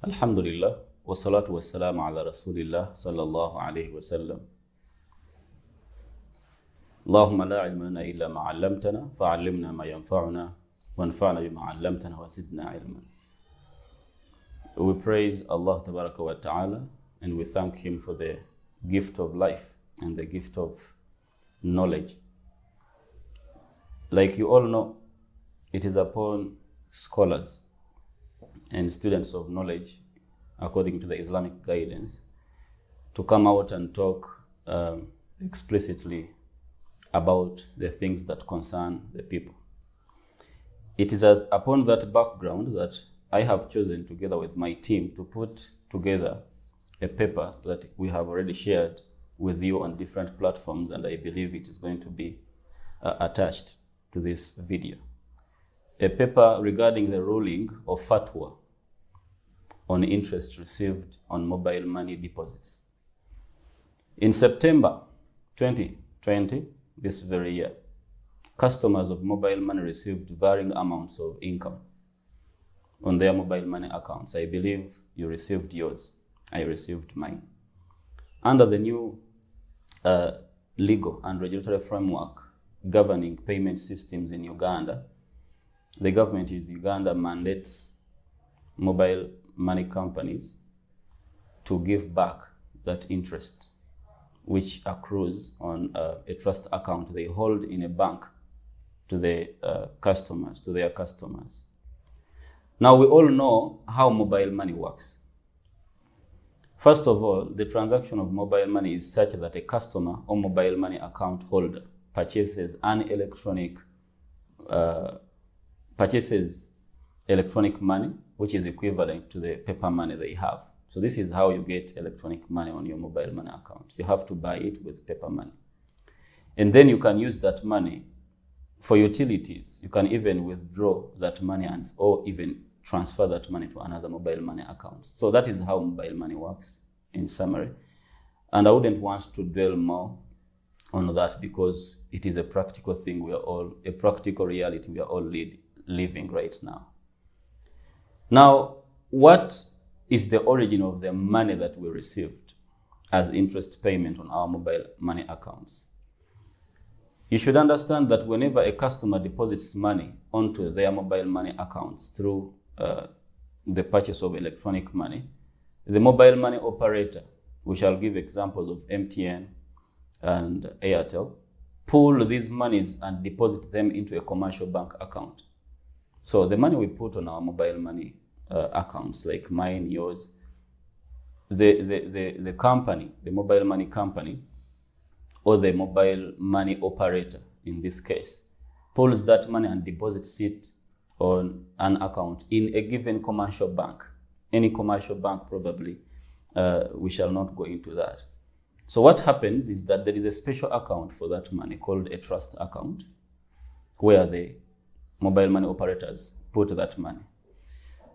Alhamdulillah, wa salatu wa salam ala Rasulillah sallallahu alayhi wa sallam. Allahumma la ilma lana illa ma 'allamtana fa'allimna ma yanfa'una wanfa'na bima 'allamtana wa zidna ilman. We praise Allah tabaraka wa ta'ala and we thank Him for the gift of life and the gift of knowledge. Like you all know, it is upon scholars and students of knowledge, according to the Islamic guidance, to come out and talk explicitly about the things that concern the people. It is upon that background that I have chosen, together with my team, to put together a paper that we have already shared with you on different platforms, and I believe it is going to be attached to this video. A paper regarding the ruling of fatwa on interest received on mobile money deposits. In September 2020, this very year, customers of mobile money received varying amounts of income on their mobile money accounts. I believe you received yours. I received mine. Under the new legal and regulatory framework governing payment systems in Uganda, the government of Uganda mandates mobile money companies to give back that interest which accrues on a trust account they hold in a bank to their customers. Now, we all know how mobile money works. First of all, the transaction of mobile money is such that a customer or mobile money account holder purchases electronic money, which is equivalent to the paper money they have. So this is how you get electronic money on your mobile money account. You have to buy it with paper money. And then you can use that money for utilities. You can even withdraw that money or even transfer that money to another mobile money account. So that is how mobile money works in summary. And I wouldn't want to dwell more on that because it is a practical thing. A practical reality we are all living right now. Now, what is the origin of the money that we received as interest payment on our mobile money accounts? You should understand that whenever a customer deposits money onto their mobile money accounts through the purchase of electronic money, the mobile money operator, we shall give examples of MTN and Airtel, pull these monies and deposit them into a commercial bank account. So the money we put on our mobile money accounts, like mine, yours, the company, the mobile money company, or the mobile money operator in this case, pulls that money and deposits it on an account in a given commercial bank. Any commercial bank probably, we shall not go into that. So what happens is that there is a special account for that money called a trust account, where the mobile money operators put that money.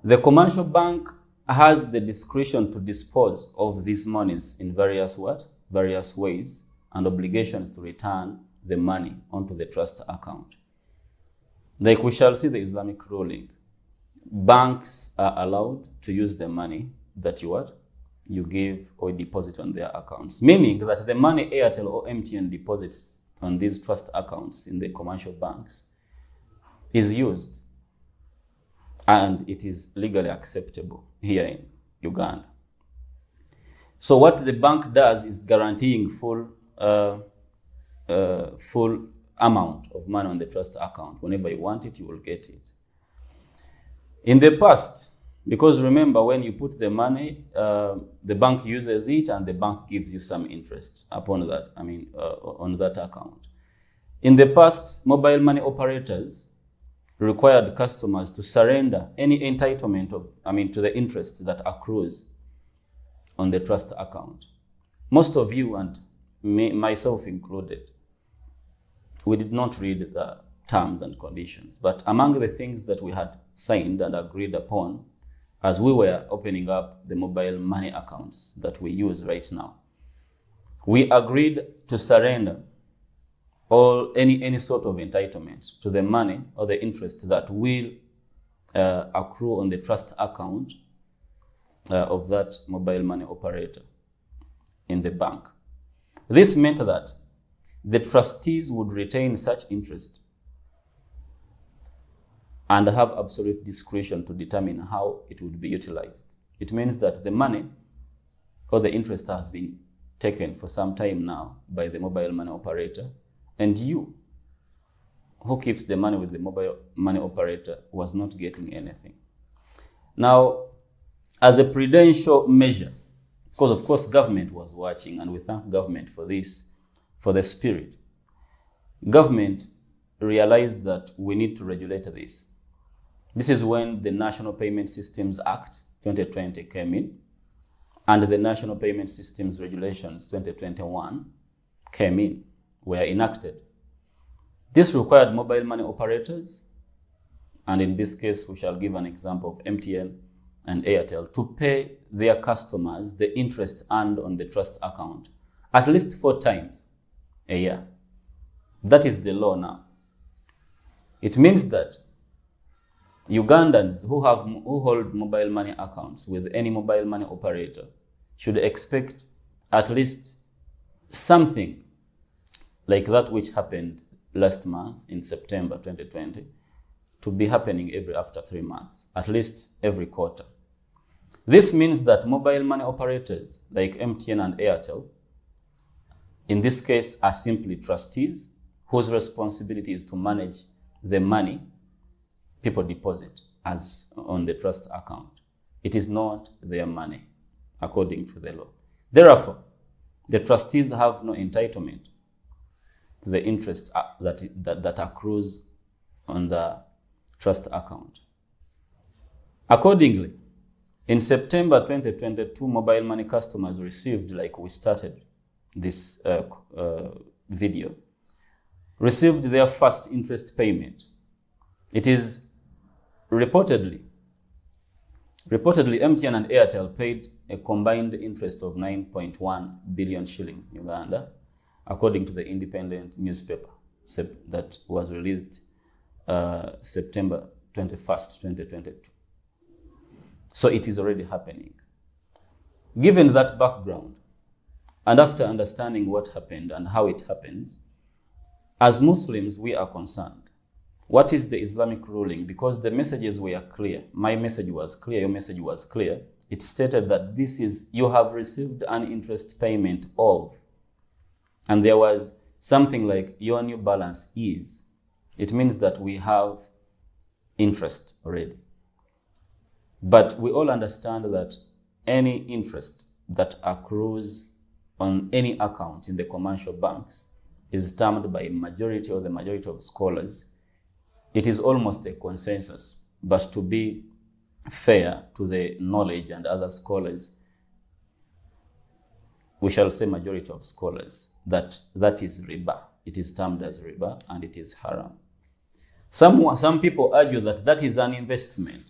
The commercial bank has the discretion to dispose of these monies in various ways, and obligations to return the money onto the trust account. Like we shall see the Islamic ruling, banks are allowed to use the money that you give or deposit on their accounts, meaning that the money Airtel or MTN deposits on these trust accounts in the commercial banks is used, and it is legally acceptable here in Uganda. So what the bank does is guaranteeing full amount of money on the trust account. Whenever you want it, you will get it. In the past, because remember, when you put the money, the bank uses it and the bank gives you some interest upon that, on that account. In the past, mobile money operators required customers to surrender any entitlement to the interest that accrues on the trust account. Most of you, and myself included, we did not read the terms and conditions, but among the things that we had signed and agreed upon as we were opening up the mobile money accounts that we use right now, we agreed to surrender or any sort of entitlement to the money or the interest that will accrue on the trust account of that mobile money operator in the bank. This meant that the trustees would retain such interest and have absolute discretion to determine how it would be utilized. It means that the money or the interest has been taken for some time now by the mobile money operator, and you, who keeps the money with the mobile money operator, was not getting anything. Now, as a prudential measure, because of course government was watching, and we thank government for this, for the spirit, government realized that we need to regulate this. This is when the National Payment Systems Act 2020 came in, and the National Payment Systems Regulations 2021 came in, were enacted. This required mobile money operators, and in this case we shall give an example of MTN and Airtel, to pay their customers the interest earned on the trust account at least 4 times a year. That is the law now. It means that Ugandans who hold mobile money accounts with any mobile money operator should expect at least something like that which happened last month in September 2020 to be happening after 3 months, at least every quarter. This means that mobile money operators like MTN and Airtel, in this case, are simply trustees whose responsibility is to manage the money people deposit as on the trust account. It is not their money, according to the law. Therefore, the trustees have no entitlement to the interest that accrues on the trust account. Accordingly, in September 2022, mobile money customers received, like we started this video, received their first interest payment. It is reportedly MTN and Airtel paid a combined interest of 9.1 billion shillings in Uganda, according to the independent newspaper that was released September 21st, 2022. So it is already happening. Given that background, and after understanding what happened and how it happens, as Muslims, we are concerned. What is the Islamic ruling? Because the messages were clear. My message was clear, your message was clear. It stated that this is, you have received an interest payment of, and there was something like your new balance is. It means that we have interest already. But we all understand that any interest that accrues on any account in the commercial banks is termed by majority or the majority of scholars. It is almost a consensus, but to be fair to the knowledge and other scholars, we shall say majority of scholars, that is riba. It is termed as riba and it is haram. Some people argue that that is an investment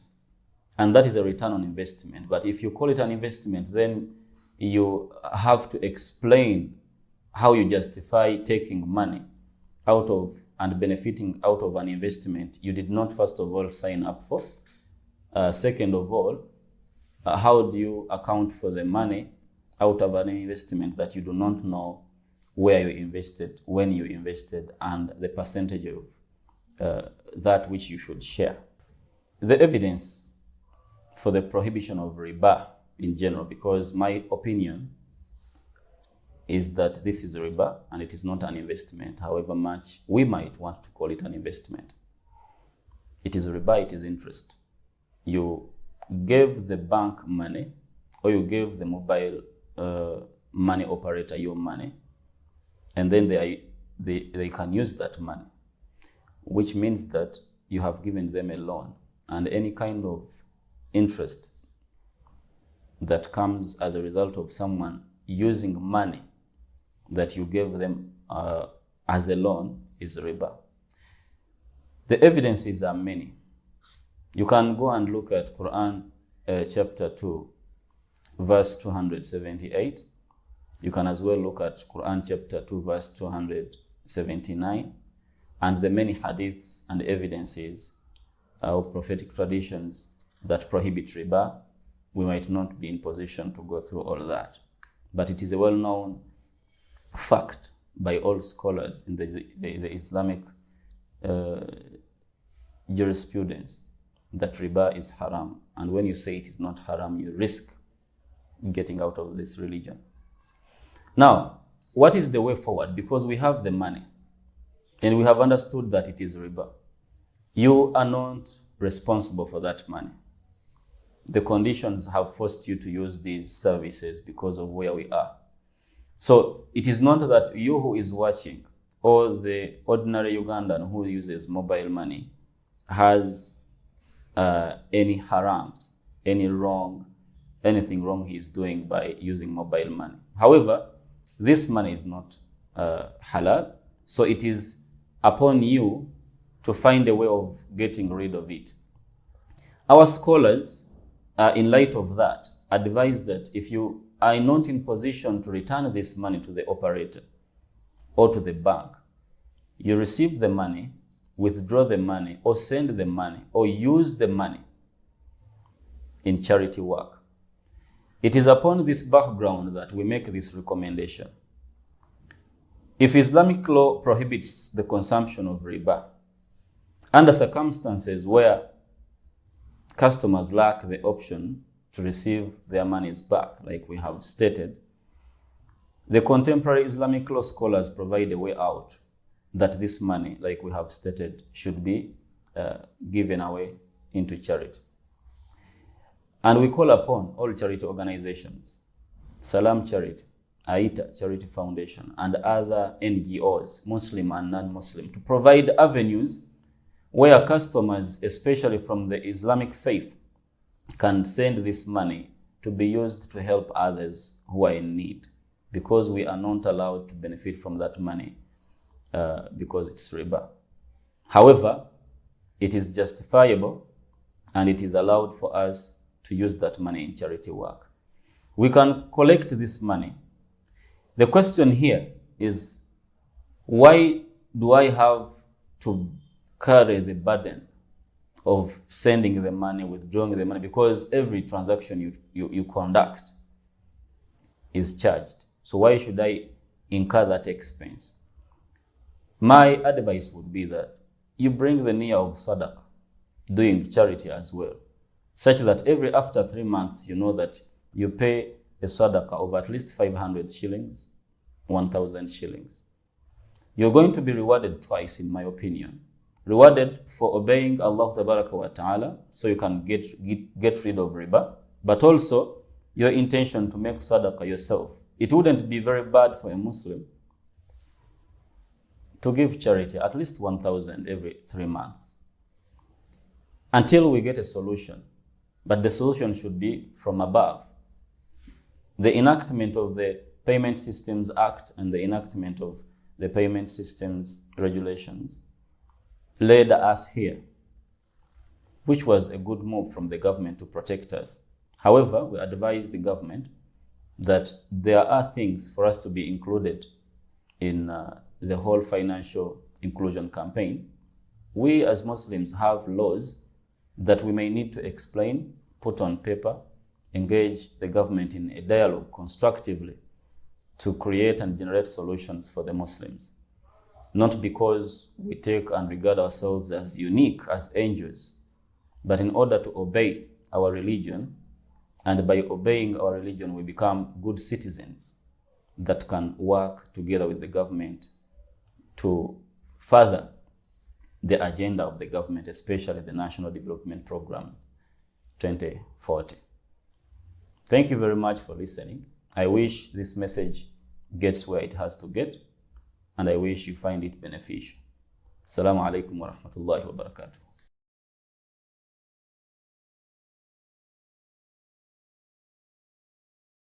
and that is a return on investment. But if you call it an investment, then you have to explain how you justify taking money out of and benefiting out of an investment you did not, first of all, sign up for. Second of all, how do you account for the money out of an investment that you do not know where you invested, when you invested, and the percentage of that which you should share? The evidence for the prohibition of riba in general, because my opinion is that this is riba and it is not an investment, however much we might want to call it an investment. It is riba, it is interest. You gave the bank money, or you gave the mobile money operator your money, and then they can use that money, which means that you have given them a loan, and any kind of interest that comes as a result of someone using money that you gave them as a loan is riba. The evidences are many. You can go and look at Quran chapter 2, verse 278. You can as well look at Quran chapter 2, verse 279, and the many hadiths and evidences of prophetic traditions that prohibit riba we might not be in position to go through all that. But it is a well-known fact by all scholars in the Islamic jurisprudence that riba is haram. And when you say it is not haram, you risk getting out of this religion. Now, what is the way forward? Because we have the money and we have understood that it is riba. You are not responsible for that money. The conditions have forced you to use these services because of where we are. So it is not that you who is watching or the ordinary Ugandan who uses mobile money has any haram, anything wrong he is doing by using mobile money. However, this money is not halal, so it is upon you to find a way of getting rid of it. Our scholars, in light of that, advise that if you are not in position to return this money to the operator or to the bank, you receive the money, withdraw the money, or send the money, or use the money in charity work. It is upon this background that we make this recommendation. If Islamic law prohibits the consumption of riba, under circumstances where customers lack the option to receive their monies back, like we have stated, the contemporary Islamic law scholars provide a way out that this money, like we have stated, should be given away into charity. And we call upon all charity organizations, Salam Charity, AITA Charity Foundation, and other NGOs, Muslim and non-Muslim, to provide avenues where customers, especially from the Islamic faith, can send this money to be used to help others who are in need, because we are not allowed to benefit from that money because it's riba. However, it is justifiable and it is allowed for us to use that money in charity work. We can collect this money. The question here is, why do I have to carry the burden of sending the money, withdrawing the money? Because every transaction you conduct is charged. So why should I incur that expense? My advice would be that you bring the niyyah of sadaqah, doing charity as well, such that after 3 months, you know that you pay a sadaqah of at least 500 shillings, 1,000 shillings. You're going to be rewarded twice, in my opinion. Rewarded for obeying Allah Tabaraka wa Ta'ala, so you can get rid of riba, but also your intention to make sadaqah yourself. It wouldn't be very bad for a Muslim to give charity at least 1,000 every 3 months until we get a solution. But the solution should be from above. The enactment of the Payment Systems Act and the enactment of the Payment Systems Regulations led us here, which was a good move from the government to protect us. However, we advise the government that there are things for us to be included in the whole financial inclusion campaign. We as Muslims have laws that we may need to explain, put on paper, engage the government in a dialogue constructively to create and generate solutions for the Muslims. Not because we take and regard ourselves as unique, as angels, but in order to obey our religion, and by obeying our religion we become good citizens that can work together with the government to further the agenda of the government, especially the National Development Program 2040. Thank you very much for listening. I wish this message gets where it has to get, and I wish you find it beneficial. Assalamu alaikum wa rahmatullahi wa barakatuh.